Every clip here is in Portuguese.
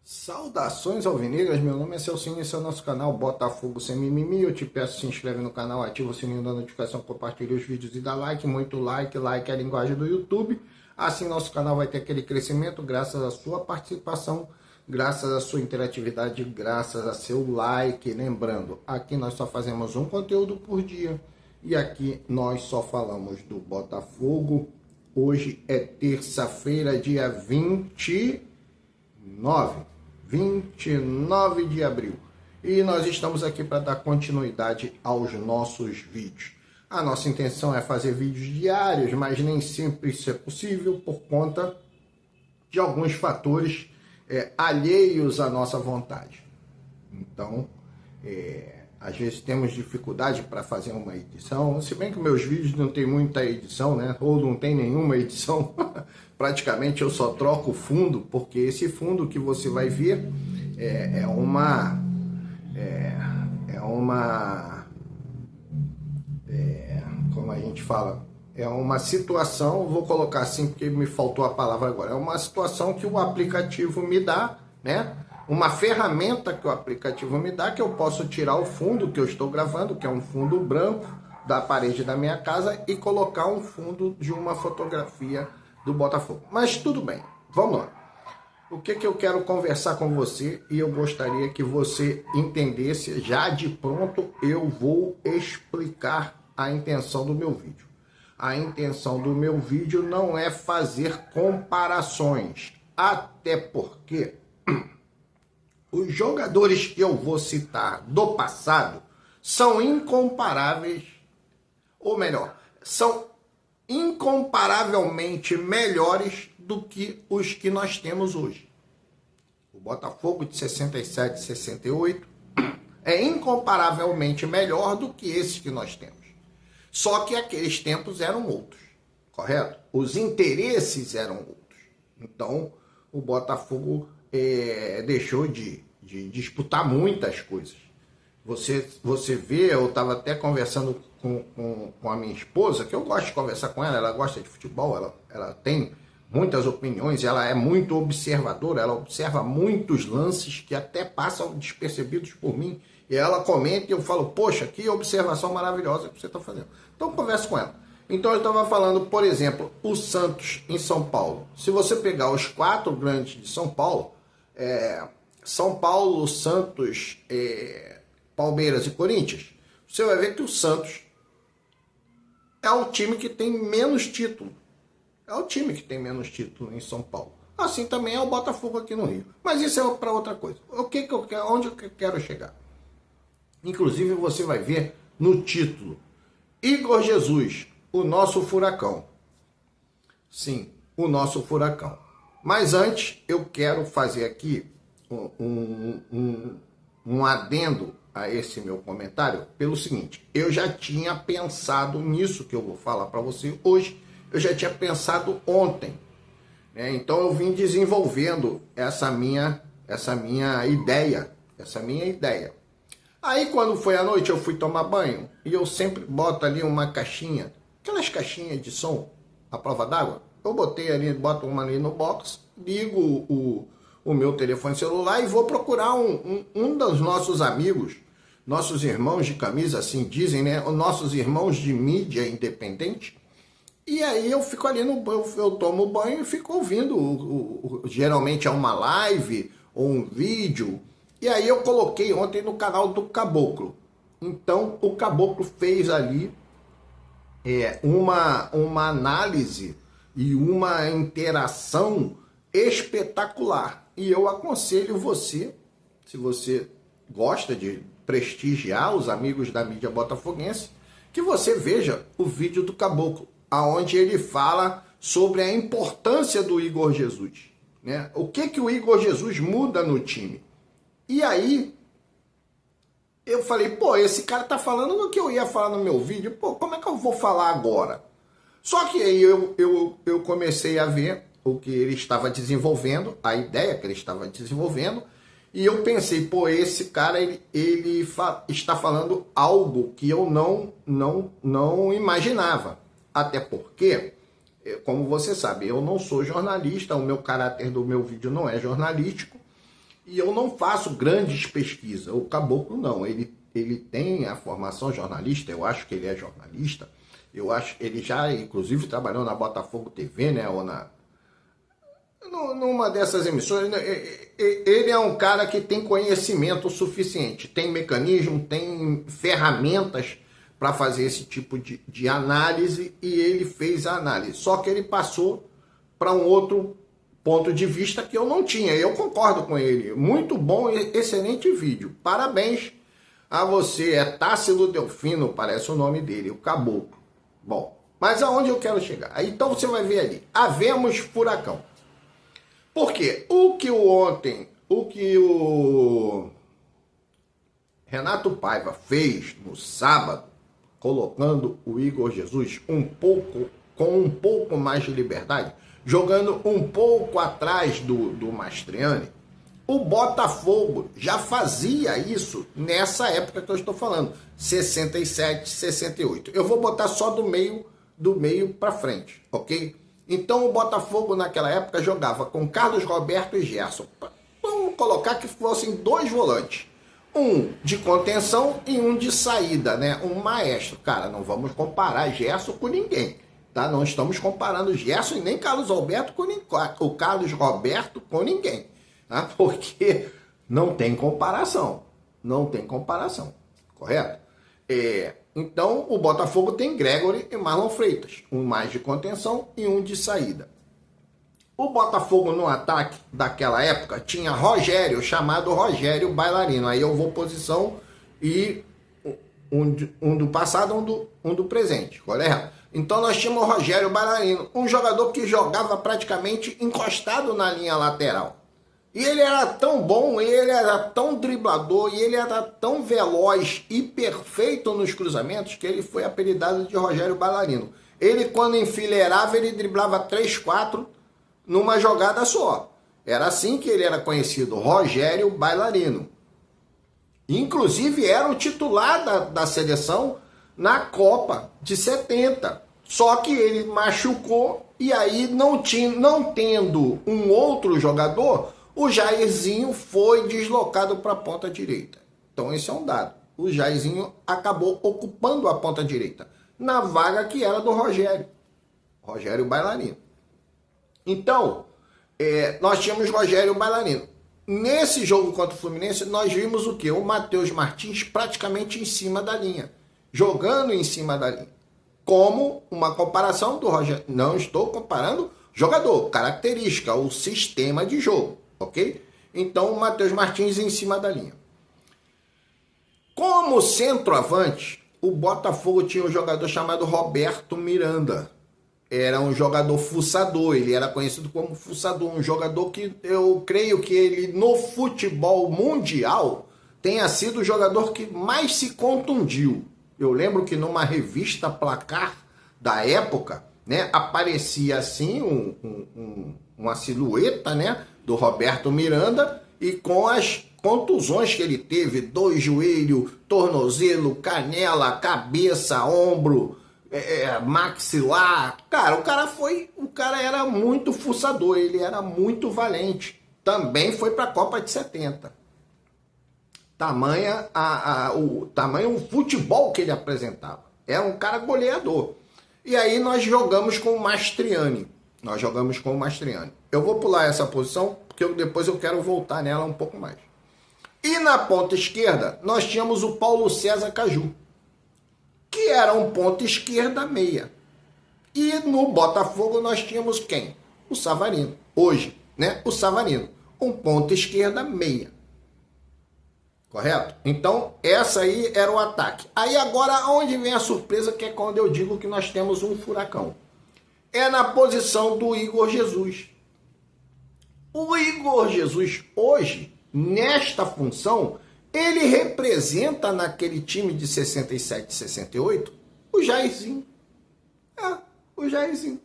Saudações alvinegras, meu nome é Celcinho e esse é o nosso canal Botafogo Sem Mimimi. Eu te peço, se inscreve no canal, ativa o sininho da notificação, compartilha os vídeos e dá like, muito like, like é a linguagem do YouTube. Assim nosso canal vai ter aquele crescimento graças à sua participação, graças à sua interatividade, graças a seu like. Lembrando, aqui nós só fazemos um conteúdo por dia e aqui nós só falamos do Botafogo. Hoje é terça-feira, dia 29 de abril. E nós estamos aqui para dar continuidade aos nossos vídeos. A nossa intenção é fazer vídeos diários, mas nem sempre isso é possível por conta de alguns fatores alheios à nossa vontade. Então, às vezes temos dificuldade para fazer uma edição, se bem que meus vídeos não tem muita edição, né? Ou não tem nenhuma edição. Praticamente eu só troco o fundo, porque esse fundo que você vai ver como a gente fala, é uma situação, vou colocar assim porque me faltou a palavra agora, é uma situação que o aplicativo me dá, né? Uma ferramenta que o aplicativo me dá, que eu posso tirar o fundo que eu estou gravando, que é um fundo branco da parede da minha casa, e colocar um fundo de uma fotografia do Botafogo. Mas tudo bem, vamos lá. O que eu quero conversar com você, e eu gostaria que você entendesse, já de pronto eu vou explicar a intenção do meu vídeo. A intenção do meu vídeo não é fazer comparações, até porque os jogadores que eu vou citar do passado são incomparáveis, ou melhor, são incomparavelmente melhores do que os que nós temos hoje. O Botafogo de 67, 68 é incomparavelmente melhor do que esses que nós temos. Só que aqueles tempos eram outros, correto? Os interesses eram outros. Então, o Botafogo deixou de disputar muitas coisas. Você vê, eu estava até conversando com a minha esposa, que eu gosto de conversar com ela gosta de futebol, ela tem muitas opiniões, ela é muito observadora, ela observa muitos lances que até passam despercebidos por mim, e ela comenta e eu falo, poxa, que observação maravilhosa que você está fazendo. Então eu converso com ela. Então eu estava falando, por exemplo, o Santos em São Paulo. Se você pegar os 4 grandes de São Paulo, São Paulo, Santos, Palmeiras e Corinthians, você vai ver que o Santos é o time que tem menos título. É o time que tem menos título em São Paulo. Assim também é o Botafogo aqui no Rio. Mas isso é para outra coisa. Onde eu quero chegar? Inclusive você vai ver no título, Igor Jesus, o nosso furacão. Sim, o nosso furacão. Mas antes eu quero fazer aqui um adendo a esse meu comentário pelo seguinte: eu já tinha pensado nisso que eu vou falar para você hoje, eu já tinha pensado ontem, né? Então eu vim desenvolvendo essa minha ideia. Aí quando foi à noite eu fui tomar banho e eu sempre boto ali uma caixinha, aquelas caixinhas de som à prova d'água, eu botei ali, boto uma ali no box, ligo o meu telefone celular e vou procurar um dos nossos amigos, nossos irmãos de camisa, assim dizem, né? Nossos irmãos de mídia independente. E aí eu fico ali eu tomo banho e fico ouvindo, geralmente é uma live ou um vídeo. E aí eu coloquei ontem no canal do Caboclo. Então o Caboclo fez ali uma análise e uma interação espetacular. E eu aconselho você, se você gosta de prestigiar os amigos da mídia botafoguense, que você veja o vídeo do Caboclo, aonde ele fala sobre a importância do Igor Jesus, né? O que o Igor Jesus muda no time. E aí eu falei, pô, esse cara tá falando no que eu ia falar no meu vídeo, pô, como é que eu vou falar agora? Só que aí eu comecei a ver o que ele estava desenvolvendo, a ideia que ele estava desenvolvendo, e eu pensei, pô, esse cara ele está falando algo que eu não imaginava. Até porque, como você sabe, eu não sou jornalista, o meu caráter do meu vídeo não é jornalístico, E eu não faço grandes pesquisas. O Caboclo não. Ele tem a formação jornalista, eu acho que ele é jornalista. Eu acho que ele já, inclusive, trabalhou na Botafogo TV, né? Ou numa dessas emissões. Ele é um cara que tem conhecimento suficiente, tem mecanismo, tem ferramentas para fazer esse tipo de análise, e ele fez a análise. Só que ele passou para um outro ponto de vista que eu não tinha. Eu concordo com ele. Muito bom, excelente vídeo. Parabéns a você. É Tássilo Delfino, parece o nome dele, o Caboclo. Bom, mas aonde eu quero chegar? Então você vai ver ali. Havemos furacão. Por quê? O que o Renato Paiva fez no sábado, colocando o Igor Jesus com um pouco mais de liberdade, jogando um pouco atrás do Mastriani, o Botafogo já fazia isso nessa época que eu estou falando, 67, 68. Eu vou botar só do meio para frente, ok? Então o Botafogo naquela época jogava com Carlos Roberto e Gerson. Vamos colocar que fossem dois volantes. Um de contenção e um de saída, né? Um maestro. Cara, não vamos comparar Gerson com ninguém, tá? Não estamos comparando Gerson e nem Carlos Alberto com o Carlos Roberto com ninguém, tá? Porque não tem comparação. Não tem comparação, correto? Então, o Botafogo tem Gregory e Marlon Freitas, um mais de contenção e um de saída. O Botafogo no ataque daquela época tinha Rogério, chamado Rogério Bailarino. Aí eu vou posição e um do passado, um do presente, correto? Então nós tínhamos o Rogério Bailarino, um jogador que jogava praticamente encostado na linha lateral. E ele era tão bom, ele era tão driblador, e ele era tão veloz e perfeito nos cruzamentos que ele foi apelidado de Rogério Bailarino. Ele, quando enfileirava, ele driblava 3, 4 numa jogada só. Era assim que ele era conhecido, Rogério Bailarino. Inclusive, era o titular da seleção na Copa de 70. Só que ele machucou, e aí não tendo um outro jogador, o Jairzinho foi deslocado para a ponta direita. Então esse é um dado. O Jairzinho acabou ocupando a ponta direita, na vaga que era do Rogério Bailarino. Então, nós tínhamos Rogério Bailarino. Nesse jogo contra o Fluminense, nós vimos o quê? O Matheus Martins praticamente em cima da linha, jogando em cima da linha. Como uma comparação do Rogério. Não estou comparando jogador, característica, o sistema de jogo. Ok? Então, o Matheus Martins em cima da linha. Como centroavante, o Botafogo tinha um jogador chamado Roberto Miranda. Era um jogador fuçador, ele era conhecido como fuçador, um jogador que eu creio que ele no futebol mundial tenha sido o jogador que mais se contundiu. Eu lembro que numa revista Placar da época, né, aparecia assim uma silhueta, né, do Roberto Miranda, e com as contusões que ele teve, 2 joelhos, tornozelo, canela, cabeça, ombro, maxilar. Cara, o cara era muito fuçador, ele era muito valente. Também foi para a Copa de 70. O futebol que ele apresentava. Era um cara goleador. E aí nós jogamos com o Mastriani. Eu vou pular essa posição, porque depois eu quero voltar nela um pouco mais. E na ponta esquerda, nós tínhamos o Paulo César Caju, que era um ponta esquerda meia. E no Botafogo nós tínhamos quem? O Savarino. Hoje, né? O Savarino. Um ponta esquerda meia. Correto? Então, essa aí era o ataque. Aí agora, onde vem a surpresa, que é quando eu digo que nós temos um furacão. É na posição do Igor Jesus. O Igor Jesus, hoje, nesta função, ele representa naquele time de 67, 68, o Jairzinho. O Jairzinho.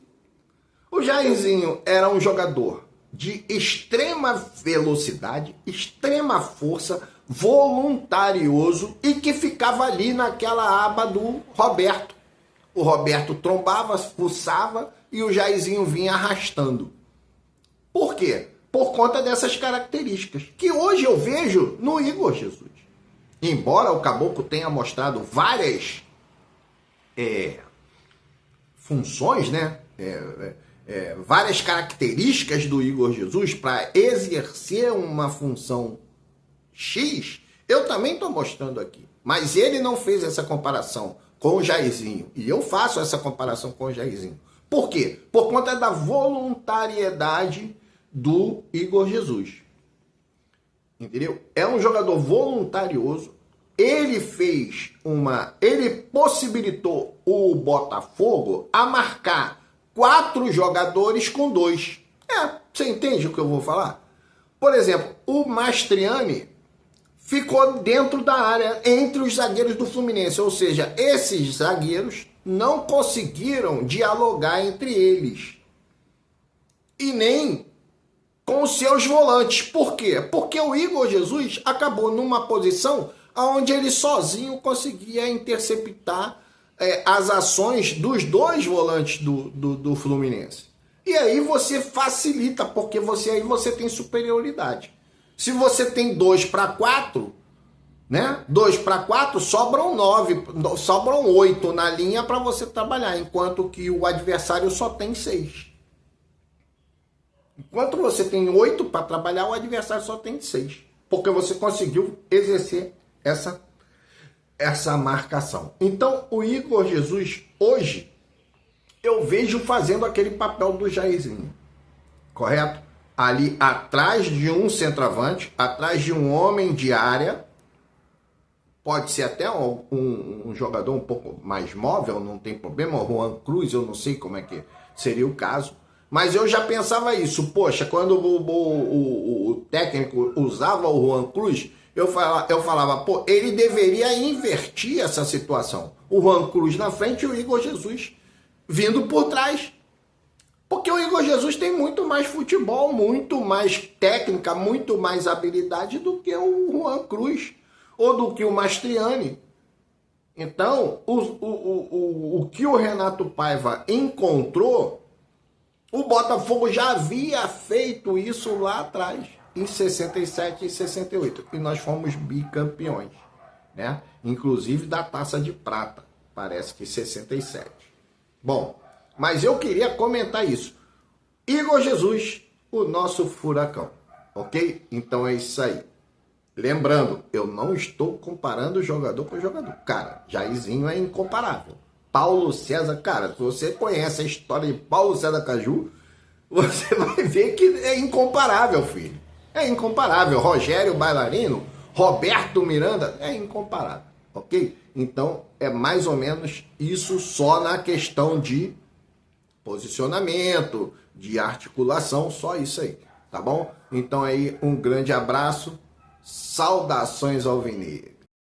O Jairzinho era um jogador de extrema velocidade, extrema força, voluntarioso, e que ficava ali naquela aba do Roberto. O Roberto trombava, fuçava, e o Jairzinho vinha arrastando. Por quê? Por por conta dessas características, que hoje eu vejo no Igor Jesus. Embora o Caboclo tenha mostrado várias funções, né? Várias características do Igor Jesus para exercer uma função X, eu também estou mostrando aqui. Mas ele não fez essa comparação com o Jairzinho. E eu faço essa comparação com o Jairzinho. Por quê? Por conta da voluntariedade do Igor Jesus. Entendeu? É um jogador voluntarioso. Ele possibilitou o Botafogo a marcar 4 jogadores com 2. Você entende o que eu vou falar? Por exemplo, o Mastriani ficou dentro da área entre os zagueiros do Fluminense. Ou seja, esses zagueiros não conseguiram dialogar entre eles. E nem com os seus volantes. Por quê? Porque o Igor Jesus acabou numa posição onde ele sozinho conseguia interceptar as ações dos 2 volantes do Fluminense. E aí você facilita, porque aí você tem superioridade. Se você tem 2 para 4, né? 2 para 4, sobram 9, sobram 8 na linha para você trabalhar, enquanto que o adversário só tem 6. Enquanto você tem 8 para trabalhar, o adversário só tem 6. Porque você conseguiu exercer essa marcação. Então, o Igor Jesus, hoje, eu vejo fazendo aquele papel do Jairzinho. Correto? Ali atrás de um centroavante, atrás de um homem de área, pode ser até um jogador um pouco mais móvel, não tem problema, o Juan Cruz, eu não sei como é que seria o caso. Mas eu já pensava isso. Poxa, quando o técnico usava o Juan Cruz, eu falava, pô, ele deveria invertir essa situação. O Juan Cruz na frente e o Igor Jesus vindo por trás. Porque o Igor Jesus tem muito mais futebol, muito mais técnica, muito mais habilidade do que o Juan Cruz ou do que o Mastriani. Então, o que o Renato Paiva encontrou, o Botafogo já havia feito isso lá atrás, em 67 e 68, e nós fomos bicampeões, né? Inclusive da Taça de Prata, parece que 67. Bom, mas eu queria comentar isso. Igor Jesus, o nosso furacão, ok? Então é isso aí. Lembrando, eu não estou comparando jogador com jogador. Cara, Jairzinho é incomparável. Paulo César, cara, se você conhece a história de Paulo César Caju, você vai ver que é incomparável, filho. É incomparável. Rogério Bailarino, Roberto Miranda, é incomparável, ok? Então, é mais ou menos isso só na questão de posicionamento, de articulação, só isso aí, tá bom? Então aí, um grande abraço, saudações alvinegras.